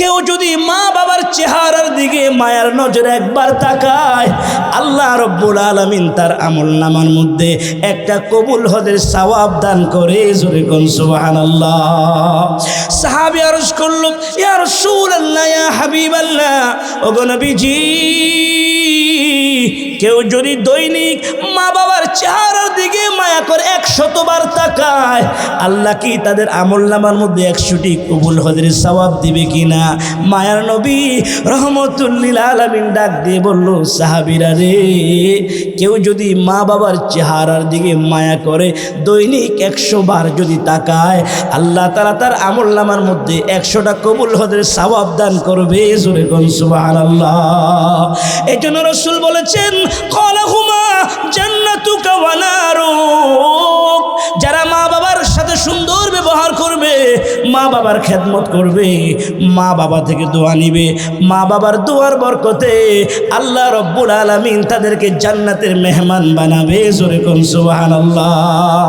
কেউ যদি মা বাবার চেহারার দিকে মায়ার নজরে একবার তাকায়, আল্লাহ রাব্বুল আলামিন তার আমলনামার মধ্যে একটা কবুল হজের সওয়াব দান করে। জোরে কোন সুবহানাল্লাহ। সাহাবী আরজ করল, ইয়া রাসূলুল্লাহ, ইয়া হাবিবাল্লাহ, ওগো নবীজি, কেউ যদি দৈনিক মা বাবার চেহারার দিকে মায়া করে 100 বার তাকায়, আল্লাহ কি তাদের আমলনামার মধ্যে 100টি কবুল হজের সওয়াব দিবে কিনা? মায়ার নবী রহমতুল লিল আলামিন ডাক দিয়ে বলল, সাহাবীরা রে, কেউ যদি মা বাবার চেহারার দিকে মায়া করে দৈনিক 100 বার যদি তাকায়, আল্লাহ তাআলা তার আমলনামার মধ্যে 100টা কবুল হজের সওয়াব দান করবে। জোরে কোন সুবহানাল্লাহ। এজন্য রাসূল বলেছেন, ক্বালাহুমা জান্নাতুকা ওয়া নারুক। যারা মা বাবার সাথে সুন্দর ব্যবহার করবে, মা বাবার খেদমত করবে, মা বাবা থেকে দোয়া নিবে, মা বাবার দোয়ার বরকতে আল্লাহ রাব্বুল আলামিন তাদেরকে জান্নাতের মেহমান বানাবে। জোরে কোন সুবহানাল্লাহ।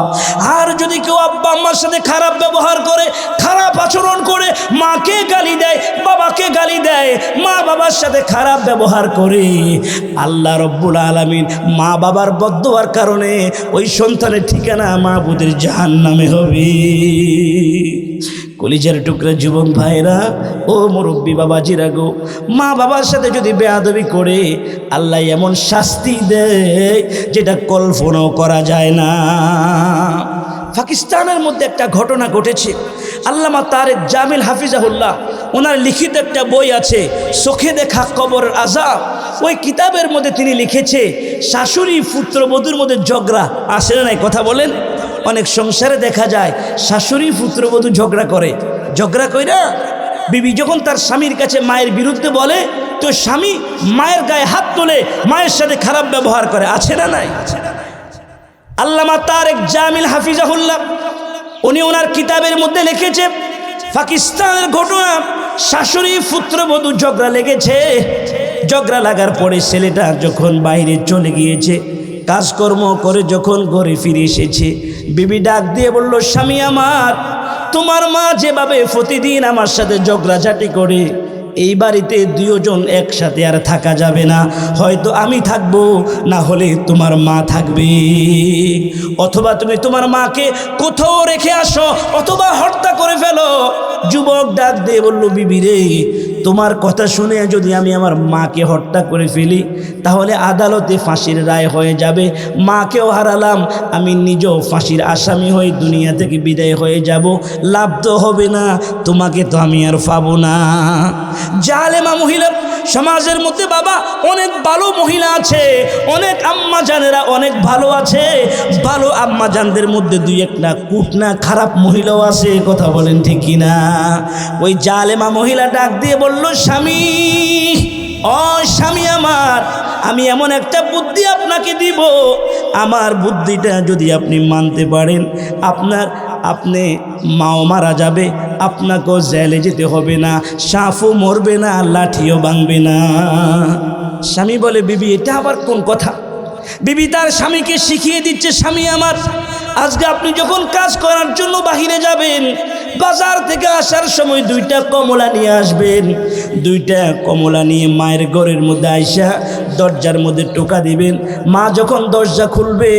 আর যদি কেউ আব্বা আম্মার সাথে খারাপ ব্যবহার করে, খারাপ আচরণ করে, মাকে গালি দেয়, বাবাকে গালি দেয়, মা বাবার সাথে খারাপ ব্যবহার করে, আল্লাহ রাব্বুল আলামিন মা বাবার বদদোয়ার কারণে ওই সন্তানের ঠিকানা মাবুদের জাহান্নামে হবে। কলিজার টুকরা যুবক ভাইরা, ও মুরব্বী বাবাজিরা গো, মা বাবার সাথে যদি বেয়াদবি করে আল্লাহ এমন শাস্তি দেয় যেটা কল্পনাও করা যায় না। পাকিস্তানের মধ্যে একটা ঘটনা ঘটেছে। আল্লামা তারেক জামিল হাফিজাহুল্লাহ, ওনার লিখিত একটা বই আছে, চোখে দেখা কবর আযাব। ওই কিতাবের মধ্যে তিনি লিখেছে, শাশুড়ি পুত্রবধূর মধ্যে ঝগড়া আসে না? কথা বলেন। অনেক সংসারে দেখা যায় শাশুড়ি পুত্রবধূ ঝগড়া করে, ঝগড়া কইরা বিবি যখন তার স্বামীর কাছে মায়ের বিরুদ্ধে বলে, তো স্বামী মায়ের গায়ে হাত তোলে, মায়ের সাথে খারাপ ব্যবহার করে। আছে না নাই? আল্লামা তারেক জামিল হাফিজাহুল্লাহ উনি ওনার কিতাবের মধ্যে লিখেছে, পাকিস্তানের ঘটনা, শাশুড়ি পুত্রবধূ ঝগড়া লেগেছে। ঝগড়া লাগার পরে ছেলেটা যখন বাইরে চলে গিয়েছে, কাজকর্ম করে যখন ঘরে ফিরে এসেছে, বিবি ডাক দিয়ে বলল, স্বামী আমার, তোমার মা যেভাবে প্রতিদিন আমার সাথে ঝগড়াঝাটি করে, এই বাড়িতে দুজন একসাথে আর থাকা যাবে না। হয়তো আমি থাকবো, না হলে তোমার মা থাকবে। অথবা তুমি তোমার মাকে কোথাও রেখে আসো, অথবা হত্যা করে ফেলো। যুবক ডাক দিয়ে বলল, বিবি রে, তোমার কথা শুনে যদি আমি আমার মাকে হত্যা করে ফেলি, তাহলে আদালতে ফাঁসির রায় হয়ে যাবে, মাকেও হারালাম, আমি নিজেও ফাঁসির আসামি হয়ে দুনিয়া থেকে বিদায় হয়ে যাব, লাভ তো হবে না, তোমাকে তো আমি আর পাবো না। জালেমা মহিলা সমাজের মধ্যে বাবা অনেক ভালো মহিলা আছে, অনেক আম্মা জানেরা অনেক ভালো আছে। ভালো আম্মা জানদের মধ্যে দুই একটা কুটনা খারাপ মহিলাও আছে। কথা বলেন ঠিক কিনা? ওই জালেমা মহিলা ডাক দিয়ে বলল, স্বামী, ও স্বামী আমার, আমি এমন একটা বুদ্ধি আপনাকে দিব, আমার বুদ্ধিটা যদি আপনি মানতে পারেন, আপনি মাও মারা যাবে, আপনাকেও জেলে যেতে হবে না, সাপও মরবে না, লাঠিও ভাঙবে না। স্বামী বলে, বিবি এটা আবার কোন কথা? বিবি তার স্বামীকে শিখিয়ে দিচ্ছে, স্বামী আমার, আজকে আপনি যখন কাজ করার জন্য বাহিরে যাবেন, বাজার থেকে আসার সময় 2টা কমলা নিয়ে আসবেন। 2টা কমলা নিয়ে মায়ের ঘরের মধ্যে আইসা দরজার মধ্যে টোকা দিবেন। মা যখন দরজা খুলবে,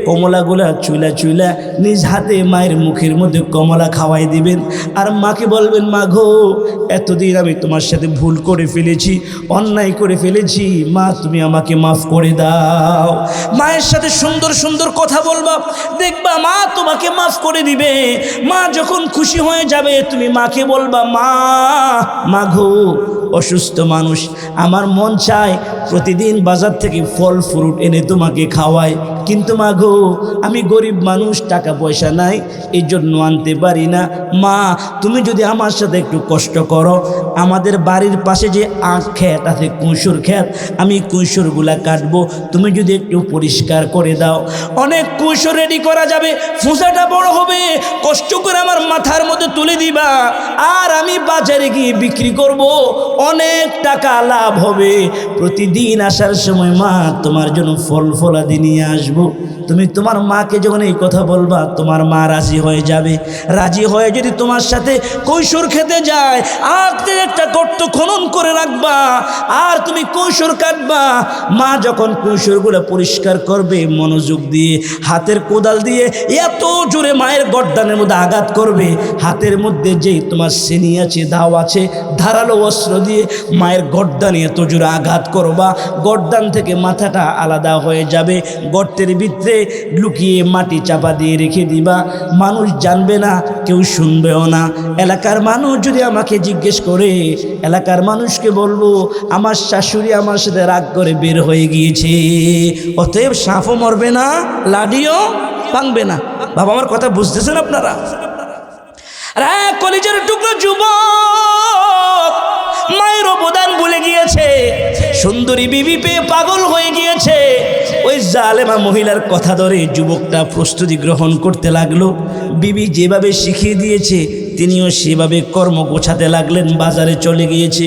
কমলাগুলা চুলা চুলা নিজ হাতে মায়ের মুখের মধ্যে কমলা খাওয়াই দিবেন। আর মাকে বলবেন, মা গো, এতদিন আমি তোমার সাথে ভুল করে ফেলেছি, অন্যায় করে ফেলেছি, মা তুমি আমাকে মাফ করে দাও। মায়ের সাথে সুন্দর সুন্দর কথা বলবা, দেখবা মা তোমাকে মাফ করে দিবে। মা যখন খুশি হয়ে যাবে, তুমি মাকে বলবা, মা গো, অসুস্থ মানুষ, আমার মন চায় প্রতিদিন বাজার থেকে ফল ফ্রুট এনে তোমাকে খাওয়াই, কিন্তু মা গো, আমি গরিব মানুষ, টাকা পয়সা নাই, এই জন্য আনতে পারি না। মা তুমি যদি আমার সাথে একটু কষ্ট করো, আমাদের বাড়ির পাশে যে আখ ক্ষেত আছে, কুঁসুর ক্ষেত, আমি কুঁসুরগুলা কাটবো, তুমি যদি একটু পরিষ্কার করে দাও। অনেক কুঁসুর রেডি করা যাবে, ফুসাটা বড় হবে, কষ্ট করে আমার মাথার মধ্যে তুলে দিবা, আর আমি বাজারে গিয়ে বিক্রি করব, অনেক টাকা লাভ হবে। প্রতিদিন আসার সময় মা তোমার জন্য ফল ফলাদি নিয়ে আসবো। তুমি তোমার মাকে যখন এই কথা বলবা তোমার মা রাজি হয়ে যাবে। রাজি হয়ে যদি তোমার সাথে কৈশোর খেতে যায় আর একটা গর্ত খনন করে রাখবা আর তুমি কৈশোর কাটবা। মা যখন কৈশোরগুলো পরিষ্কার করবে মনোযোগ দিয়ে হাতের কোদাল দিয়ে এত জোরে মায়ের গর্দানের মধ্যে আঘাত করবে, হাতের মধ্যে যেই তোমার সিনি আছে দাও আছে ধারালো অস্ত্র দিয়ে মায়ের গর্দানে এত জোরে আঘাত করবা, গর্দান থেকে মাথাটা আলাদা হয়ে যাবে। গর্তের ভিতরে লুকিয়ে মাটি চাপা দিয়ে রেখে দিবা। মানুষ জানবে না, কেউ শুনবেও না। এলাকার মানুষ যদি আমাকে জিজ্ঞেস করে, এলাকার মানুষকে বলবো আমার শাশুড়ি আমার সাথে রাগ করে বের হয়ে গিয়েছে। অতএব সাপও মরবে না, লাঠিও ভাঙবে না। বাবা আমার কথা বুঝতেছেন আপনারা? আরে কলিজার টুকরো যুবক মায়ের অবদান ভুলে গিয়েছে, সুন্দরী বিবি পেয়ে পাগল হয়ে গিয়েছে। ওই জালেমা মহিলার কথা ধরে যুবকটা প্রস্তুতি গ্রহণ করতে লাগলো। বিবি যেভাবে শিখিয়ে দিয়েছে তিনিও সেভাবে কর্ম গোছাতে লাগলেন। বাজারে চলে গিয়েছে,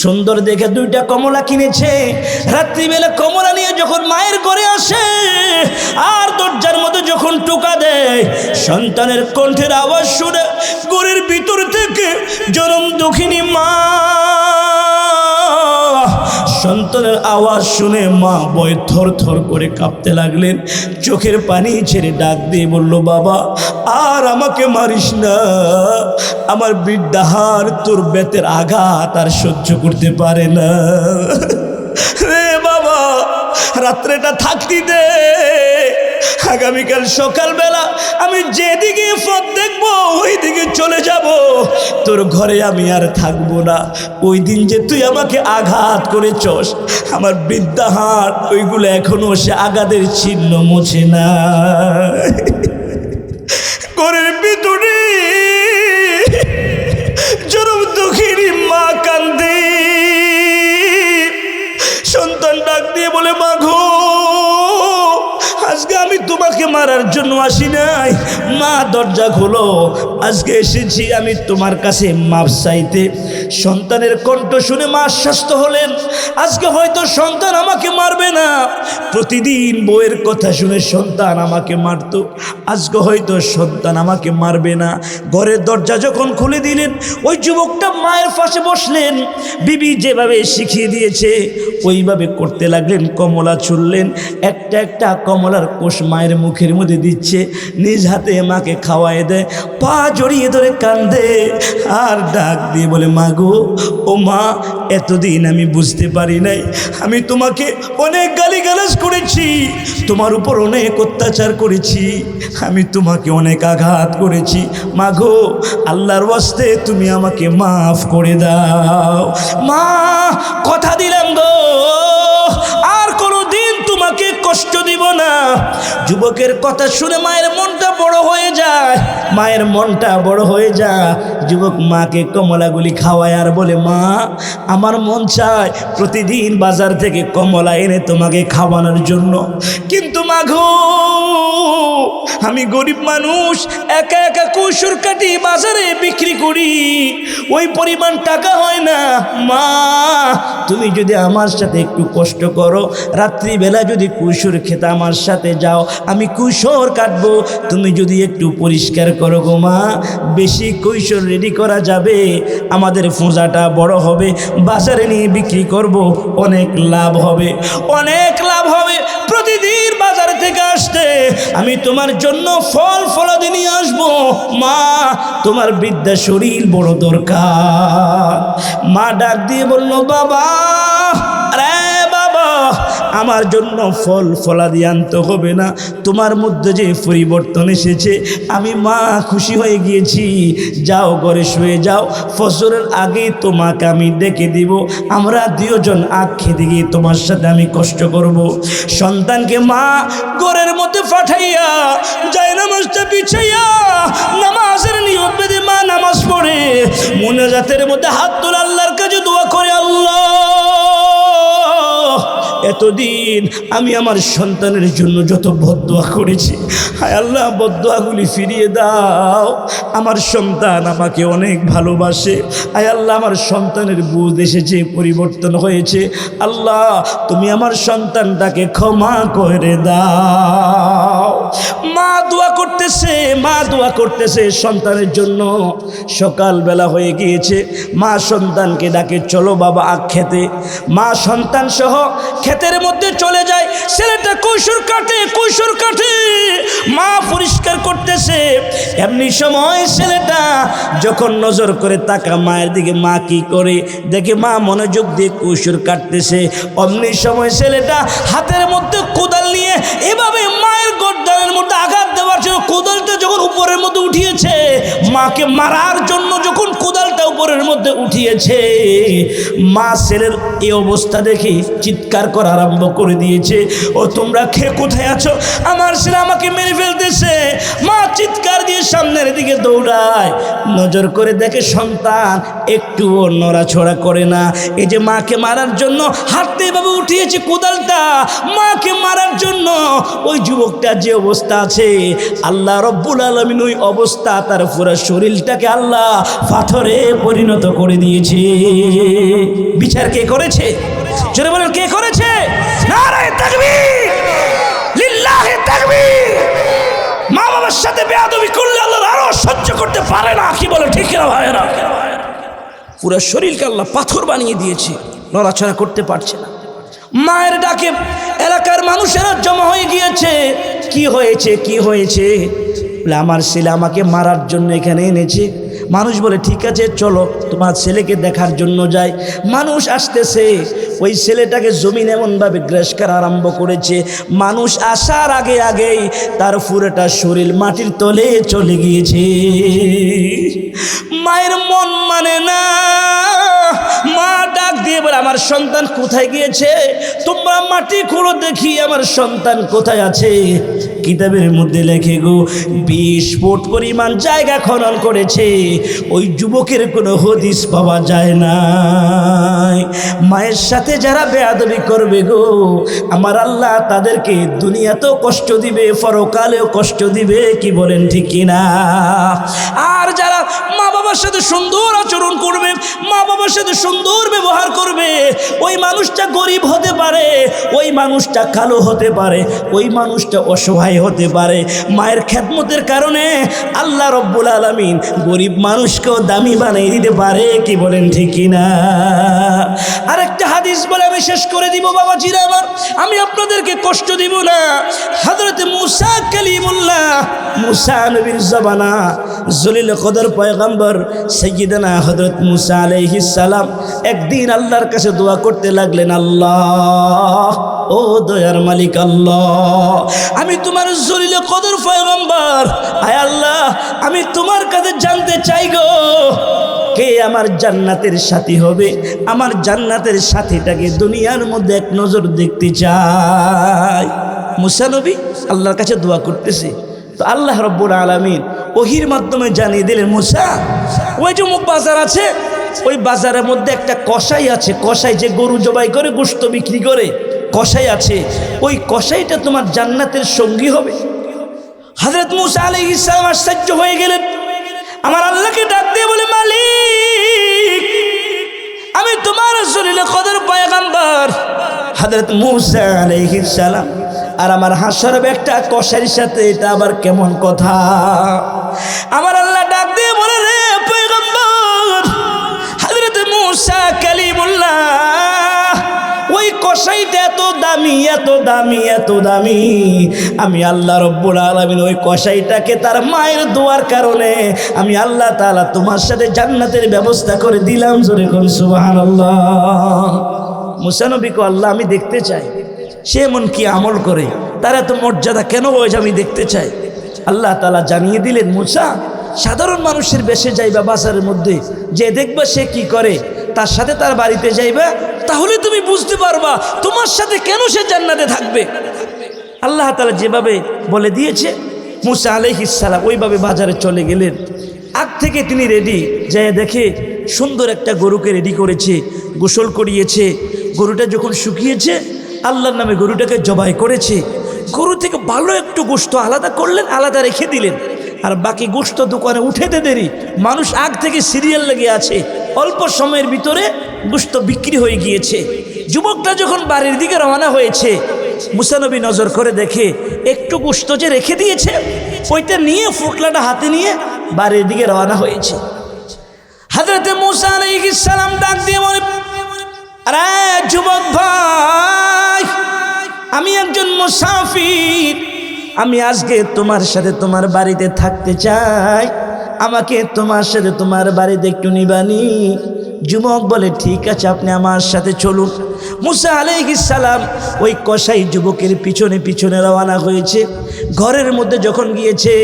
সুন্দর দেখে 2টা কমলা কিনেছে। রাত্রিবেলা কমলা নিয়ে যখন মায়ের ঘরে আসে আর দরজার মধ্যে যখন টোকা দেয়, সন্তানের কণ্ঠের আওয়াজ শুনে ঘরের ভিতর থেকে জনম দুঃখিনী মা, সন্তানের আওয়াজ শুনে মা ভয়ে থর থর করে কাঁপতে লাগলেন। চোখের পানি ছেড়ে ডাক দিয়ে বলল, বাবা আর আমাকে মারিস না, আমার বৃদ্ধাহার তোর বেতের আঘাত আর সহ্য করতে পারে না রে বাবা, রাত্রেটা থাকতে দে, আগামীকাল সকালবেলা আমি যেদিকে পথ দেখবো ওই দিকে চলে যাব, তোর ঘরে আমি আর থাকবো না। ওই দিন যে তুই আমাকে আঘাত করেছস আমার বৃদ্ধা হাত ওইগুলো এখনো সে আঘাতের চিহ্ন মুছে না। ঘরের ভিতরে জনম দুঃখিনী মা কান্দে। সন্তান ডাক দিয়ে বলে, মা গো আজকে আমি তোমাকে মারার জন্য আসি নাই, মা দরজা খোলো, আজকে এসেছি আমি তোমার কাছে মাপ চাইতে। সন্তানের কণ্ঠ শুনে মা আশ্বস্ত হলেন, আজকে হয়তো সন্তান আমাকে মারবে না। প্রতিদিন বউয়ের কথা শুনে সন্তান আমাকে মারত, আজকে হয়তো সন্তান আমাকে মারবে না। ঘরের দরজা যখন খুলে দিলেন ওই যুবকটা মায়ের পাশে বসলেন। বিবি যেভাবে শিখিয়ে দিয়েছে ওইভাবে করতে লাগলেন। কমলা ছুললেন, একটা একটা কমলার কোষ মায়ের মুখের মধ্যে দিচ্ছে, নিজ হাতে মাকে খাওয়ায় দেয়, পা জড়িয়ে ধরে কান্দে আর ডাক দিয়ে বলে, মা গো ও মা, এতদিন আমি বুঝতে পারি নাই, আমি তোমাকে অনেক গালিগালাজ করেছি, তোমার উপর অনেক অত্যাচার করেছি, আমি তোমাকে অনেক আঘাত করেছি, মা গো আল্লাহর ওয়াস্তে তুমি আমাকে মাফ করে দাও। মা কথা দিলাম গো আর কোনোদিন তোমাকে কষ্ট দিব না। যুবকের কথা শুনে মায়ের মনটা বড় হয়ে যায়, মায়ের মনটা বড় হয়ে যায়। যুবক মাকে কমলাগুলি খাওয়ায় আর বলে, মা আমার মন চায় প্রতিদিন বাজার থেকে কমলা এনে তোমাকে খাওয়ানোর জন্য, কিন্তু মা গো আমি গরিব মানুষ, একা একা কৈশোর কাটি বাজারে বিক্রি করি, ওই পরিমাণ টাকা হয় না। মা তুমি যদি আমার সাথে একটু কষ্ট করো, রাত্রিবেলা যদি কৈশোর খেতে আমার সাথে যাও, আমি কৈশোর কাটবো, তুমি যদি একটু পরিষ্কার করো গো মা, বেশি কৈশোর রেডি করা যাবে, আমাদের ফোঁজাটা বড় হবে, বাজারে নিয়ে বিক্রি করব, অনেক লাভ হবে, অনেক লাভ হবে। প্রতিদিন বাজার থেকে আসতে আমি তোমার জন্য ফল ফলাদি নিয়ে আসবো। মা তোমার বৃদ্ধা শরীর বড় দরকার। মা ডাক দিয়ে বলল, বাবা আরে বাবা আমার জন্য ফল ফলাদি আনতে হবে না, তোমার মধ্যে যে পরিবর্তন এসেছে আমি মা খুশি হয়ে গিয়েছি, যাও ঘরে শুয়ে যাও, ফজরের আগে তোমাকে আমি ডেকে দিব, আমরা দুজন আখ খেতে গিয়ে তোমার সাথে আমি কষ্ট করব। সন্তানকে মা ঘরের মধ্যে পাঠাইয়া যায় নামাজটা বিছাইয়া নামাজের নিয়ম বেঁধে মা নামাজ পড়ে মোনাজাতের মধ্যে হাত তোলা আল্লাহর কাছে দোয়া করে, আল্লাহ এতদিন আমি আমার সন্তানের জন্য যত বদদোয়া করেছি, হায় আল্লাহ বদদোয়াগুলি ফিরিয়ে দাও। আমার সন্তান আমাকে অনেক ভালোবাসে, হায় আল্লাহ আমার সন্তানের বুঝ এসেছে, পরিবর্তন হয়েছে। আল্লাহ তুমি আমার সন্তানটাকে ক্ষমা করে দাও। মা দোয়া করতেছে সন্তানের জন্য। সকালবেলা হয়ে গিয়েছে, মা সন্তানকে ডাকে, চলো বাবা আখ খেতে। মা সন্তান সহ ক্ষেতের মধ্যে চলে যায়। ছেলেটা কৈশোর কাটে, মা পরিষ্কার করতেছে। এমনি সময় ছেলেটা যখন নজর করে তাকা মায়ের দিকে, মা কি করে দেখে মা মনোযোগ দিয়ে কৈশোর কাটতেছে। অমনি সময় ছেলেটা হাতের মধ্যে কোদাল নিয়ে এভাবে মায়ের গর্দানের মধ্যে আঘাত দেওয়ার জন্য কোদালটা যখন উপরের মধ্যে উঠিয়েছে, মাকে মারার জন্য যখন কোদালটা উপরের মধ্যে উঠিয়েছে, মা ছেলের এই অবস্থা দেখে চিৎকার করা আরম্ভ করে দিয়েছে, ও তোমরা কে কোথায় আছো, আমার ছেলে আমাকে মেরে ফেলতেছে। মা চিৎকার দিয়ে সামনের দিকে দৌড়ায়, নজর করে দেখে সন্তান একটুও নড়াছড়া করে না। এই যে মাকে মারার জন্য হাতে এভাবে উঠিয়েছে কোদালটা, মাকে মারার জন্য ওই যুবকটা যে অবস্থা আছে, আল্লাহ রব্বুল আলামিন ওই অবস্থা তার পুরো শরীরটাকে আল্লাহ পাথরে পরিণত করে দিয়েছে। বিচার কে করেছে? জোরে বলেন কে করেছে? নারায়ে তাকবীর, লিল্লাহি তাকবীর। মা বাবার সাথে বেয়াদবি করলে আল্লাহ আরো সহ্য করতে পারে না। কি বলে ঠিক না ভাইরা? পুরো শরীরকে আল্লাহ পাথর বানিয়ে দিয়েছে, নড়াচড়া করতে পারছে না। মায়ের ডাকে এলাকার মানুষেরা জমা হয়ে গিয়েছে। কি হয়েছে? আমার ছেলে আমাকে মারার জন্য এখানে এনেছে। মানুষ বলে ঠিক আছে চলো তোমার ছেলেকে দেখার জন্য যাই। মানুষ আসতেছে, ওই ছেলেটাকে জমিন এমনভাবে গ্রাস করা আরম্ভ করেছে, মানুষ আসার আগেই তার পুরোটা শরীর মাটির তলে চলে গিয়েছে। মায়ের মন মানে না, মা ডাক দিয়ে বলে আমার সন্তান কোথায় গিয়েছে? তোমরা মাটি খুঁড়ো দেখি আমার সন্তান কোথায় আছে। কিতাবের মধ্যে লেখে গো 20 ফুট পরিমাণ জায়গা খনন করেছে, ওই যুবকের কোনো হদিস পাওয়া যায় না। মায়ের সাথে যারা বেয়াদবি করবে গো, আমার আল্লাহ তাদেরকে দুনিয়াতেও কষ্ট দিবে, পরকালেও কষ্ট দিবে। কি বলেন ঠিক কিনা? আর যারা মা বাবার সাথে সুন্দর আচরণ করবে, মা বাবার সাথে সুন্দর ব্যবহার করবে, ওই মানুষটা গরিব হতে পারে, ওই মানুষটা কালো হতে পারে, ওই মানুষটা অসহায় হতে পারে। মায়ের খেদমতের কারণে আল্লাহ রব্বুল আলামিন গরিব মানুষকেও দামি বানিয়ে দিতে পারে। কি বলেন ঠিক কিনা? আরেকটা হাদিস বলে আমি শেষ করে দিব বাবাজিরা আমার, আমি আপনাদেরকে কষ্ট দিব না। হযরত মুসা কালিমুল্লাহ, মুসা নবীর জামানা, জলিল কদর পয়গম্বর সাইয়্যিদানা হযরত মুসা আলাইহিস সালাম একদিন আল্লাহর কাছে দোয়া করতে লাগলেন, আল্লাহ ও দয়ার মালিক আল্লাহ, আমি তোমার জলিল কদর পয়গম্বর, আয় আল্লাহ আমি তোমার কাছে জানতে চাই গো, কে আমার জান্নাতের সাথী হবে? আমার জান্নাতের সাথীটাকে দুনিয়ার মধ্যে এক নজর দেখতে চাই। মুসা নবী আল্লাহর কাছে দোয়া করতেছে, তো আল্লাহ রব্বুল আলামিন ওহির মাধ্যমে জানিয়ে দিলেন, মুসা ওই যে মুখ বাজার আছে, ওই বাজারের মধ্যে একটা কসাই আছে, কসাই যে গরু জবাই করে গোশত বিক্রি করে, কসাই আছে, ওই কসাইটা তোমার জান্নাতের সঙ্গী হবে। হযরত মুসা আলাইহিস সালাম আশ্চর্য হয়ে গেলেন, আমার আল্লাহকে ডাক দিয়ে বলে, মালিক আমি তোমার জলিল কদর পয়গম্বর হযরত মুসা আলাইহিস সালাম, আর আমার হাসর একটা কসাইয়ের সাথে এটা আবার কেমন কথা? আমার আল্লাহ ডাক দিয়ে বলে, রে পয়গম্বর হযরত মুসা কালিমুল্লাহ, ওই কসাইটা এত দামি, এত দামি, এত দামি, আমি আল্লাহ রব্বুল আলামিন ওই কসাইটাকে তার মায়ের দোয়ার কারণে আমি আল্লাহ তাআলা তোমার সাথে জান্নাতের ব্যবস্থা করে দিলাম। জোরে কোন সুবহানাল্লাহ। মুসা নবীকে আল্লাহ আমি দেখতে চাই, সে এমন কি আমল করে, তার এত মর্যাদা কেন হয়েছে আমি দেখতে চাই। আল্লাহ তাআলা জানিয়ে দিলেন, মুসা সাধারণ মানুষের বেশে যাইবা বাজারের মধ্যে, যে দেখবা সে কি করে, তার সাথে তার বাড়িতে যাইবা, তাহলে তুমি বুঝতে পারবা তোমার সাথে কেন সে জান্নাতে থাকবে। আল্লাহ তাআলা যেভাবে বলে দিয়েছে, মুসা আলাইহিস সালাম ওইভাবে বাজারে চলে গেলেন। আগ থেকে তিনি রেডি, যায় দেখে সুন্দর একটা গরুকে রেডি করেছে, গোসল করিয়েছে। গরুটা যখন শুকিয়েছে আল্লাহর নামে গরুটাকে জবাই করেছে। গরু থেকে ভালো একটু গোশত আলাদা করলেন, আলাদা রেখে দিলেন, আর বাকি গোশত দোকানে উঠেতে দেরি, মানুষ আগ থেকে সিরিয়াল লেগে আছে, অল্প সময়ের ভিতরে গোশত বিক্রি হয়ে গিয়েছে। যুবকটা যখন বাড়ির দিকে রওনা হয়েছে, মুসা নবী নজর করে দেখে একটু গোশত যে রেখে দিয়েছে, ওইটা নিয়ে ফুটলাটা হাতে নিয়ে বাড়ির দিকে রওনা হয়েছে। হযরতে মুসা আলাইহিস সালাম ডাক দিয়ে বলে, আরে যুবক ভাই, আমি একজন মুসাফির, আমি আজকে তোমার সাথে তোমার বাড়িতে থাকতে চাই, আমাকে তোমার সাথে তোমার বাড়িতে একটু নিবানি। যুবক বলে, ঠিক আছে, আপনি আমার সাথে চলুন। মুসা আলাইহিস সালাম ওই কসাই যুবকের পিছনে পিছনে রওনা হয়েছে। ঘরের মধ্যে যখন গিয়েছে,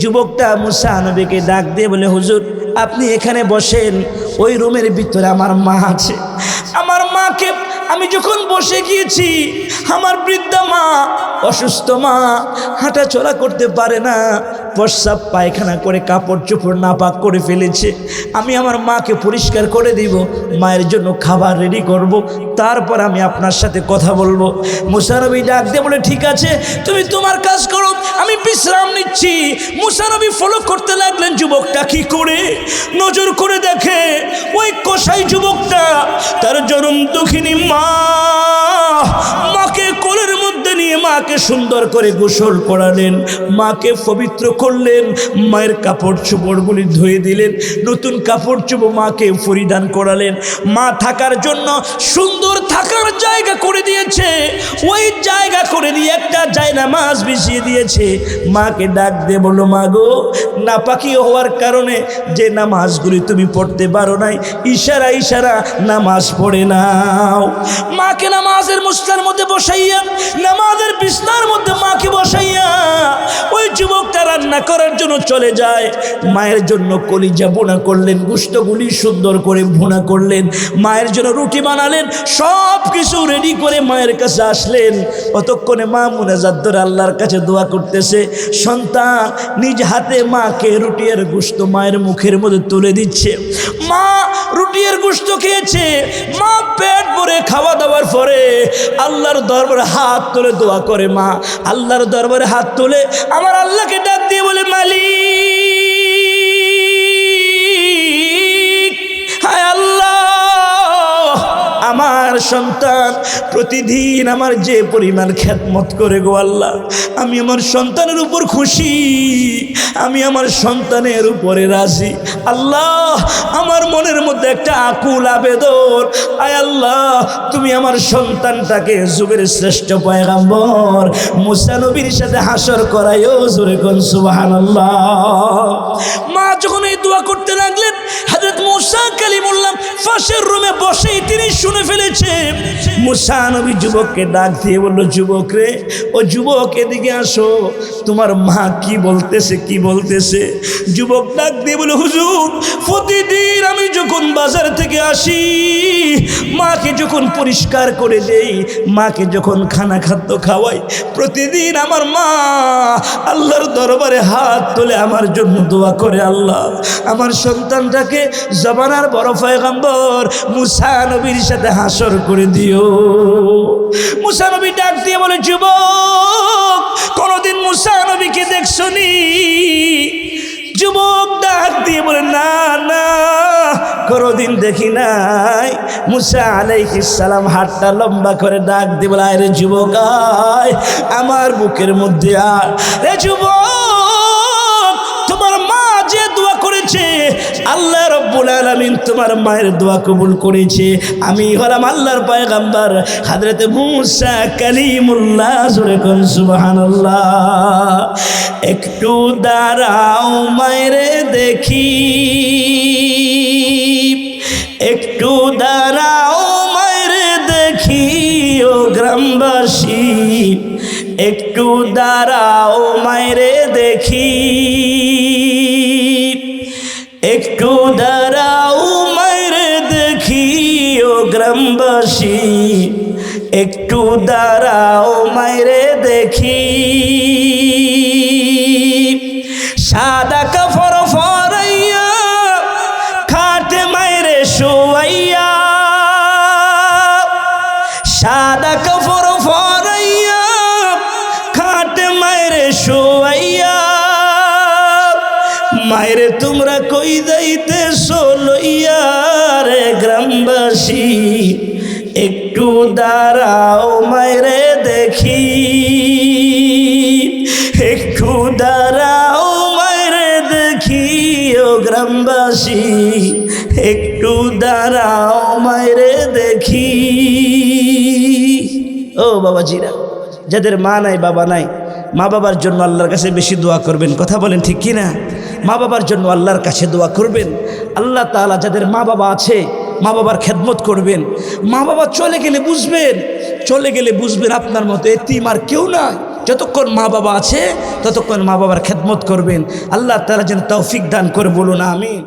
যুবকটা মুসা নবীকে ডাক দিয়ে বলে, হুজুর আপনি এখানে বসেন, ওই রুমের ভিতরে আমার মা আছে। আমার মাকে আমি যখন বসে গিয়েছি, আমার বৃদ্ধা মা, অসুস্থ মা, হাঁটা চলা করতে পারে না, প্রস্রাব পায়খানা করে কাপড় চোপড় নাপাক করে ফেলেছে। আমি আমার মাকে পরিষ্কার করে দিব, মায়ের জন্য খাবার রেডি করব, তারপর আমি আপনার সাথে কথা বলবো। মুসা নবী ডাক দিয়ে বলে, ঠিক আছে, তুমি তোমার কাজ করো, আমি বিশ্রাম নিচ্ছি। মুসা নবী ফলো করতে লাগলেন যুবকটা কি করে। নজর করে দেখে ওই কসাই যুবকটা তার জনম দুঃখিনী মাকে কোলের মধ্যে নিয়ে মাকে সুন্দর করে গোসল করালেন, মাকে পবিত্র করলেন, মায়ের কাপড় চোপড়গুলি ধুয়ে দিলেন, নতুন কাপড় চোপড় মাকে পরিধান করালেন। মা থাকার জন্য সুন্দর থাকার জায়গা করে দিয়েছে, ওই জায়গা করে দিয়ে একটা জায়নামাজ বিছিয়ে দিয়েছে। মাকে ডাক দিয়ে বলল, মা গো, নাপাকি হওয়ার কারণে যে নামাজগুলি তুমি পড়তে পারো নাই, ইশারা ইশারা নামাজ পড়ে নাও। মাকে নামাজের মুসলার মধ্যে বসাইয়া, নামাজের বিছনার মধ্যে মাকে বসাইয়া ওই যুবকটা রান্না করার জন্য চলে যায়। মায়ের জন্য কলিজা ভুনা করলেন, গোশতগুলি সুন্দর করে ভুনা করলেন, মায়ের জন্য রুটি বানালেন, সব কিছু রেডি করে মায়ের কাছে আসলেন। অতক্ষণে মা মুনাজাত ধরে আল্লাহর কাছে দোয়া করতেছে। সন্তান নিজ হাতে মাকে রুটি আর গোশত মায়ের মুখের মধ্যে তুলে দিচ্ছে। মা রুটি আর গোশত খেয়েছে, মা পেট ভরে খাওয়া দাওয়ার পরে আল্লাহর দরবারে হাত তুলে দোয়া করে। মা আল্লাহর দরবারে হাত তুলে আমার আল্লাহকে ডাক দিয়ে বলে, মালিক, হায় আল্লাহ, আমার সন্তান প্রতিদিন আমার যে পরিমাণ খেদমত করে গো আল্লাহ, আমি আমার সন্তানের উপর খুশি, আমি আমার সন্তানের উপরে রাজি। আল্লাহ, আমার মনের মধ্যে একটা আকুল আবেদন, আয় আল্লাহ, তুমি আমার সন্তানটাকে যুগের শ্রেষ্ঠ পয়গাম্বর মুসা নবীর সাথে হাসর করাইও, জোরে কোন সুবহানাল্লাহ। মা যখন এই দোয়া করতে লাগলেন, হযরত মুসা কালিমুল্লাহ পাশের রুমে বসেই তিনি শুনে ফেলেছে। মুসা নবী যুবককে ডাক দিয়ে বলল, যুবক রে, ও যুবক এদিকে আসো, তোমার মা কি বলতেছে, কি বলতেছে। যুবক ডাক দিয়ে বলে, হুজুর প্রতিদিন আমি যখন বাজার থেকে আসি, মাকে যখন পরিষ্কার করে দেই, মাকে যখন খানা খাদ্য খাওয়াই, প্রতিদিন আমার মা আল্লাহর দরবারে হাত তুলে আমার জন্য দোয়া করে, আল্লাহ আমার সন্তানটাকে জমানার বড় পয়গম্বর মুসা নবীর সাথে হাসর করে দিও। মুসা নবী ডাক দিয়ে বলে, যুবক কোনদিন মুসা নবীকে দেখছনি? যুবক ডাক দিয়ে বলে, না না, কোনদিন দেখি নাই। মুসা আলাইহিস সালাম হাতটা লম্বা করে ডাক দিয়ে বলে, আয় রে যুবক, আয় আমার বুকের মধ্যে আয়। রে যুবক, তোমার মা যে দোয়া করেছে, আল্লাহ রাব্বুল আলামিন তোমার মায়ের দোয়া কবুল করেছে। আমি হলাম আল্লাহর পয়গম্বর হযরতে মুসা কালিমুল্লাহ, জোরে কোন সুবহানাল্লাহ। একটু দাঁড়াও মায়েরে দেখি, একটু দাঁড়াও মায়েরে দেখি, ও গ্রামবাসী একটু দাঁড়াও মায়েরে দেখি, একটু দাঁড়াও মায়েরে দেখি, ও গ্রামবাসী একটু দাঁড়াও মায়েরে দেখি। সাদা কাপড় পরাইয়া খাটে মায়েরে শোয়াইয়া, সাদা কাপড় মায়েরে তোমরা কই যাইতেছো লইয়া রে গ্রামবাসী, একটু দাঁড়াও মায়েরে দেখি, একটু দাঁড়াও মায়েরে দেখি ও গ্রামবাসী, একটু দাঁড়াও মায়েরে দেখি। ও বাবাজিরা, যাদের মা নাই বাবা নাই, মা বাবার জন্য আল্লাহর কাছে বেশি দোয়া করবেন। কথা বলেন ঠিক কি না? মা বাবার জন্য আল্লাহর কাছে দোয়া করবেন। আল্লাহ তাআলা যাদের মা বাবা আছে, মা বাবার খেদমত করবেন। মা বাবা চলে গেলে বুঝবেন, চলে গেলে বুঝবেন আপনার মতো এতিম আর কেউ নাই। যতক্ষণ মা বাবা আছে ততক্ষণ মা বাবার খেদমত করবেন। আল্লাহ তাআলা যেন তৌফিক দান করে, বলুন আমিন।